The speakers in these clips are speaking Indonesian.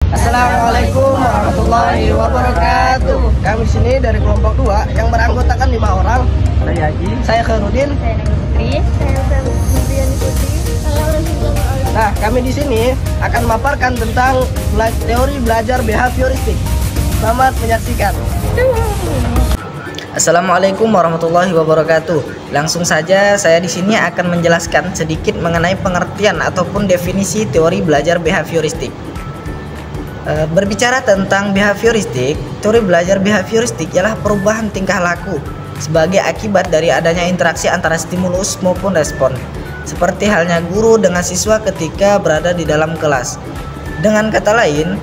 Assalamualaikum warahmatullahi wabarakatuh. Kami sini dari kelompok 2 yang beranggotakan 5 orang. Saya Haji, saya Khairudin, saya Putri, saya Febriani Putri, saya Rasulullah. Nah, kami di sini akan memaparkan tentang teori belajar behavioristik. Selamat menyaksikan. Assalamualaikum warahmatullahi wabarakatuh. Langsung saja saya di sini akan menjelaskan sedikit mengenai pengertian ataupun definisi teori belajar behavioristik. Berbicara tentang behavioristik, teori belajar behavioristik ialah perubahan tingkah laku sebagai akibat dari adanya interaksi antara stimulus maupun respon, seperti halnya guru dengan siswa ketika berada di dalam kelas. Dengan kata lain,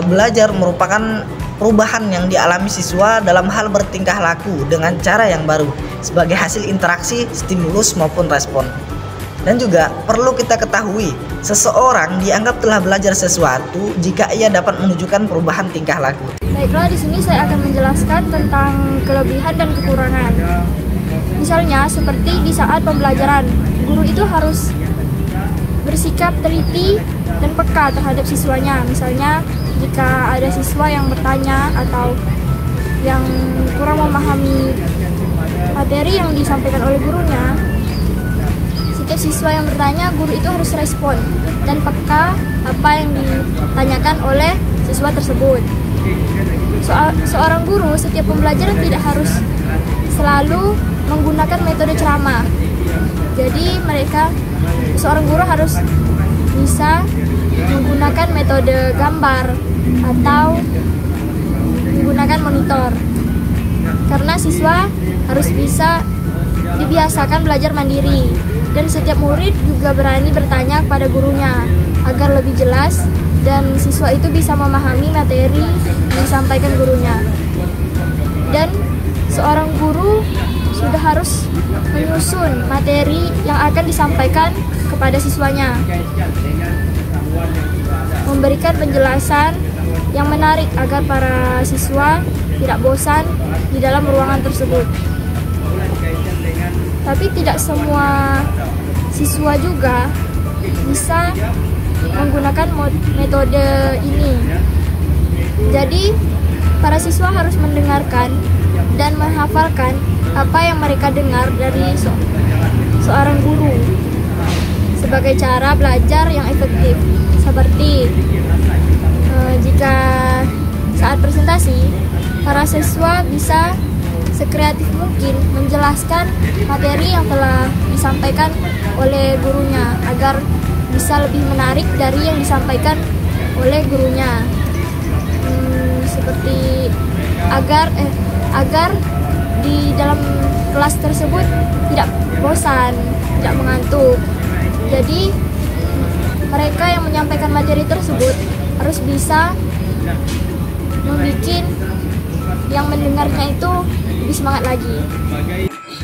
belajar merupakan perubahan yang dialami siswa dalam hal bertingkah laku dengan cara yang baru sebagai hasil interaksi stimulus maupun respon. Dan juga perlu kita ketahui, seseorang dianggap telah belajar sesuatu jika ia dapat menunjukkan perubahan tingkah laku. Baiklah, di sini saya akan menjelaskan tentang kelebihan dan kekurangan. Misalnya seperti di saat pembelajaran, guru itu harus bersikap teliti dan peka terhadap siswanya. Misalnya jika ada siswa yang bertanya atau yang kurang memahami materi yang disampaikan oleh gurunya, setiap siswa yang bertanya, guru itu harus respon dan peka apa yang ditanyakan oleh siswa tersebut. Seorang guru setiap pembelajaran tidak harus selalu menggunakan metode ceramah. Jadi seorang guru harus bisa menggunakan metode gambar atau menggunakan monitor. Karena siswa harus bisa dibiasakan belajar mandiri. Dan setiap murid juga berani bertanya kepada gurunya agar lebih jelas dan siswa itu bisa memahami materi yang disampaikan gurunya. Dan seorang guru sudah harus menyusun materi yang akan disampaikan kepada siswanya, memberikan penjelasan yang menarik agar para siswa tidak bosan di dalam ruangan tersebut. Tapi tidak semua siswa juga bisa menggunakan metode ini. Jadi, para siswa harus mendengarkan dan menghafalkan apa yang mereka dengar dari seorang guru sebagai cara belajar yang efektif. Seperti jika saat presentasi, para siswa bisa sekreatif mungkin menjelaskan materi yang telah disampaikan oleh gurunya agar bisa lebih menarik dari yang disampaikan oleh gurunya. Seperti agar di dalam kelas tersebut tidak bosan, tidak mengantuk. Jadi mereka yang menyampaikan materi tersebut harus bisa membuat yang mendengarnya itu lebih semangat lagi.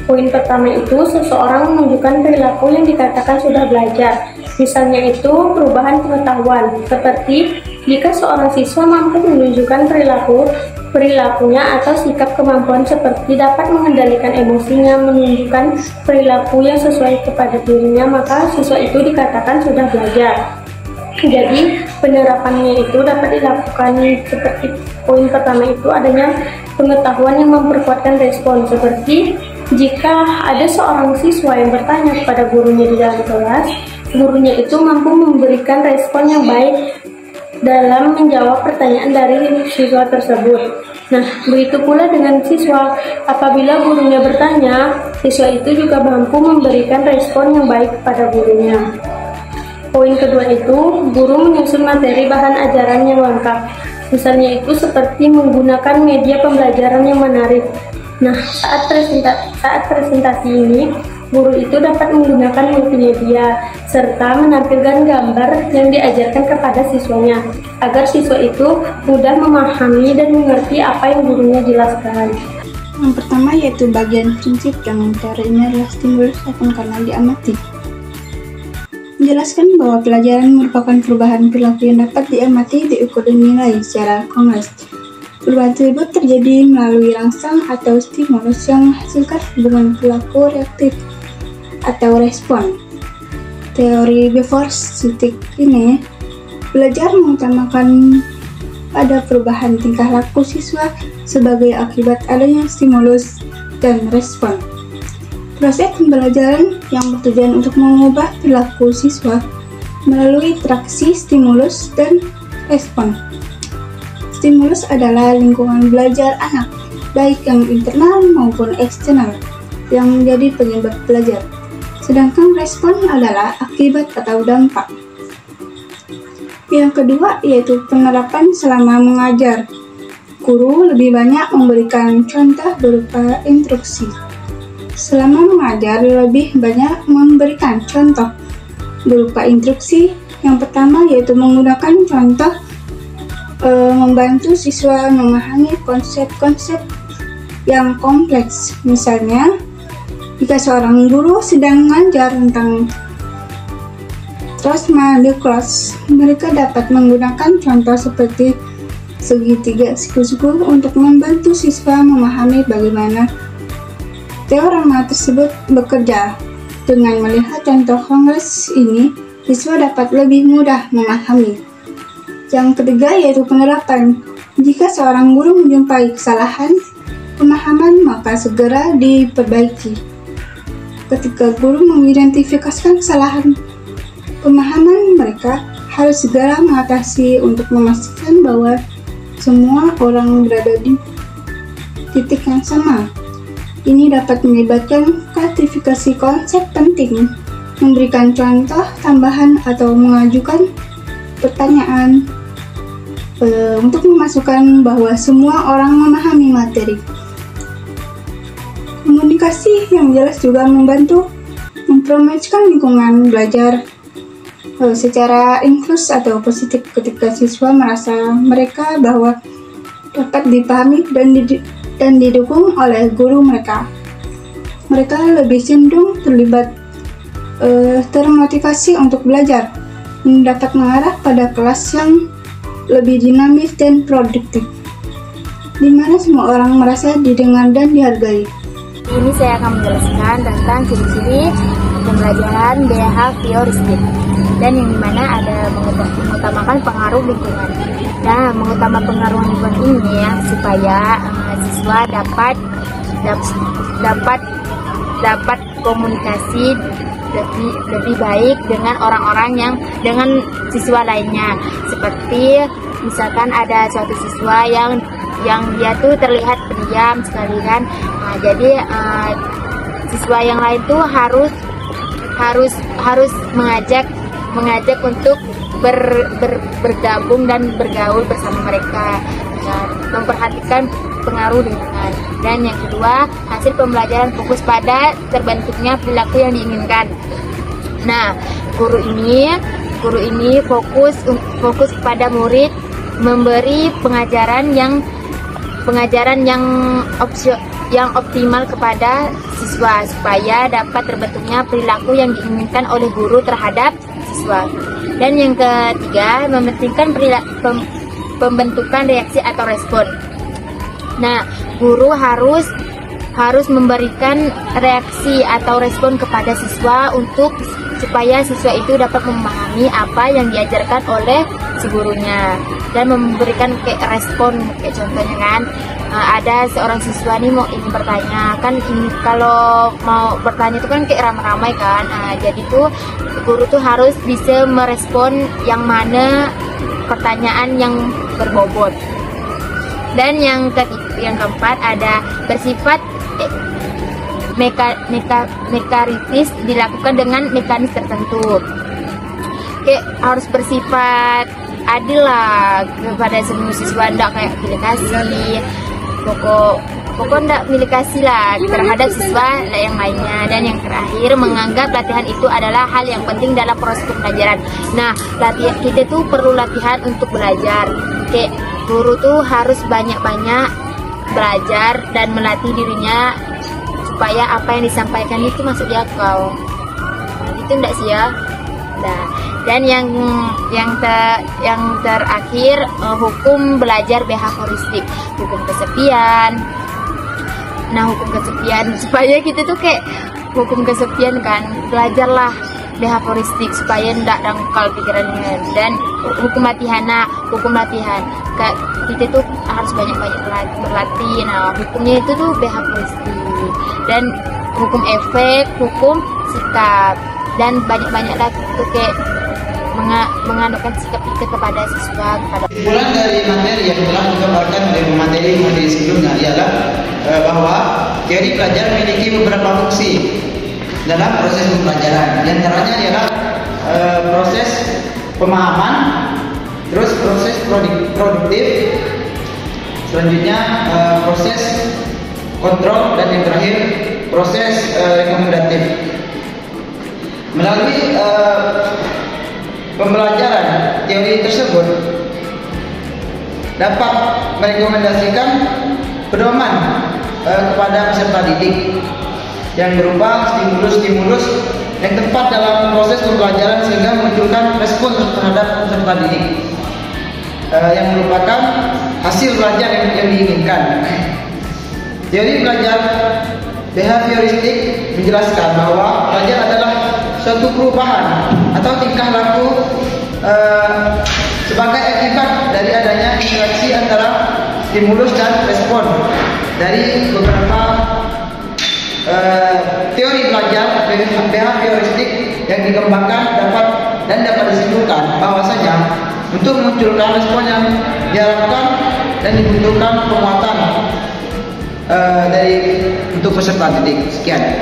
Poin pertama itu, seseorang menunjukkan perilaku yang dikatakan sudah belajar. Misalnya itu perubahan pengetahuan, seperti jika seorang siswa mampu menunjukkan perilakunya atau sikap kemampuan seperti dapat mengendalikan emosinya, menunjukkan perilaku yang sesuai kepada dirinya, maka siswa itu dikatakan sudah belajar. Jadi penerapannya itu dapat dilakukan seperti poin pertama itu adanya pengetahuan yang memperkuatkan respon, seperti jika ada seorang siswa yang bertanya kepada gurunya di dalam kelas, gurunya itu mampu memberikan respon yang baik dalam menjawab pertanyaan dari siswa tersebut. Nah, begitu pula dengan siswa, apabila gurunya bertanya, siswa itu juga mampu memberikan respon yang baik kepada gurunya. Poin kedua itu, guru menyusun materi bahan ajaran yang lengkap. Misalnya itu seperti menggunakan media pembelajaran yang menarik. Nah, saat presentasi ini, guru itu dapat menggunakan multimedia serta menampilkan gambar yang diajarkan kepada siswanya agar siswa itu mudah memahami dan mengerti apa yang gurunya jelaskan. Yang pertama yaitu bagian prinsip yang teorinya adalah stimulus akan karena diamati. Menjelaskan bahwa pelajaran merupakan perubahan perilaku yang dapat diamati, diukur dan dinilai secara konkret. Perubahan tersebut terjadi melalui rangsang atau stimulus yang menghasilkan hubungan perilaku reaktif atau respon. Teori behavioristik ini Belajar mengutamakan pada perubahan tingkah laku siswa sebagai akibat adanya stimulus dan respon. Proses pembelajaran yang bertujuan untuk mengubah perilaku siswa melalui interaksi stimulus dan respon. Stimulus adalah lingkungan belajar anak, baik yang internal maupun eksternal, yang menjadi penyebab belajar. Sedangkan respon adalah akibat atau dampak. Yang kedua yaitu penerapan selama mengajar. Guru lebih banyak memberikan contoh berupa instruksi. Selama mengajar lebih banyak memberikan contoh berupa instruksi. Yang pertama yaitu menggunakan contoh membantu siswa memahami konsep-konsep yang kompleks. Misalnya, jika seorang guru sedang mengajar tentang Rosma de kelas, mereka dapat menggunakan contoh seperti segitiga siku-siku untuk membantu siswa memahami bagaimana teorema tersebut bekerja. Dengan melihat contoh kongres ini, siswa dapat lebih mudah memahami. Yang ketiga yaitu penerapan. Jika seorang guru menjumpai kesalahan pemahaman, maka segera diperbaiki. Ketika guru mengidentifikasikan kesalahan pemahaman, mereka harus segera mengatasi untuk memastikan bahwa semua orang berada di titik yang sama. Ini dapat melibatkan klasifikasi konsep penting, memberikan contoh tambahan atau mengajukan pertanyaan untuk memastikan bahwa semua orang memahami materi. Komunikasi yang jelas juga membantu mempromosikan lingkungan belajar secara inklusif atau positif ketika siswa merasa mereka bahwa dapat dipahami dan didukung oleh guru mereka. Mereka lebih cenderung termotivasi untuk belajar, dapat mengarah pada kelas yang lebih dinamis dan produktif, di mana semua orang merasa didengar dan dihargai. Ini saya akan menjelaskan tentang ciri-ciri pembelajaran behavioristik, dan yang dimana ada mengutamakan pengaruh lingkungan. Nah, mengutamakan pengaruh lingkungan ini ya, supaya siswa dapat komunikasi lebih baik dengan orang-orang dengan siswa lainnya. Seperti misalkan ada suatu siswa yang dia tuh terlihat pendiam sekali kan. Nah, jadi siswa yang lain tuh harus mengajak untuk bergabung dan bergaul bersama mereka. Nah, memperhatikan pengaruh lingkungan. Dan yang kedua, hasil pembelajaran fokus pada terbentuknya perilaku yang diinginkan. Nah, guru ini fokus pada murid, memberi pengajaran yang optimal kepada siswa supaya dapat terbentuknya perilaku yang diinginkan oleh guru terhadap siswa. Dan yang ketiga, mementingkan pembentukan reaksi atau respon. Nah, guru harus memberikan reaksi atau respon kepada siswa supaya siswa itu dapat memahami apa yang diajarkan oleh si gurunya dan memberikan kayak respon. Kayak contohnya kan, ada seorang siswa nih mau ingin bertanya kan, kalau mau bertanya itu kan kayak ramai-ramai kan. Jadi tuh guru tuh harus bisa merespon yang mana pertanyaan yang berbobot. Dan yang keempat ada bersifat mekanistis, dilakukan dengan mekanis tertentu. Kayak harus bersifat adil lah kepada semua siswa, ndak kayak pilih kasih, pokok ndak pilih kasih lah terhadap siswa yang lainnya. Dan yang terakhir, menganggap latihan itu adalah hal yang penting dalam proses pembelajaran. Nah, kita tuh perlu latihan untuk belajar. Kayak guru tuh harus banyak-banyak belajar dan melatih dirinya supaya apa yang disampaikan itu masuk di akal. Itu enggak sih ya? Nah, dan yang terakhir, hukum belajar behavioristik, hukum kesepian. Nah, hukum kesepian supaya kita tuh kayak hukum kesepian kan, belajarlah behavioristik supaya tidak dangkal pikirannya. Dan hukum latihan, kayak kita tuh harus banyak-banyak berlatih. Nah, hukumnya itu tuh behavioristik, dan hukum efek, hukum sikap, dan banyak-banyak lagi tuh kayak menganukan sikap kita kepada siswa. Kesimpulan dari materi yang telah digambarkan dari materi sebelumnya ialah bahwa teori belajar memiliki beberapa fungsi dalam proses pembelajaran. Di antaranya ialah proses pemahaman, terus proses produktif, selanjutnya proses kontrol, dan yang terakhir proses rekomendatif. Melalui pembelajaran teori tersebut dapat merekomendasikan pedoman kepada peserta didik yang berupa stimulus-stimulus yang tepat dalam proses pembelajaran sehingga memunculkan respon terhadap peserta didik yang merupakan hasil belajar yang diinginkan. Teori belajar behavioristik menjelaskan bahwa belajar adalah suatu perubahan atau tingkah laku sebagai akibat dari adanya interaksi antara stimulus dan respon. Dari beberapa teori belajar behavioristik yang dikembangkan dapat disimpulkan bahwasanya untuk memunculkan respon yang diharapkan dan dibutuhkan penguatan untuk peserta didik. Sekian.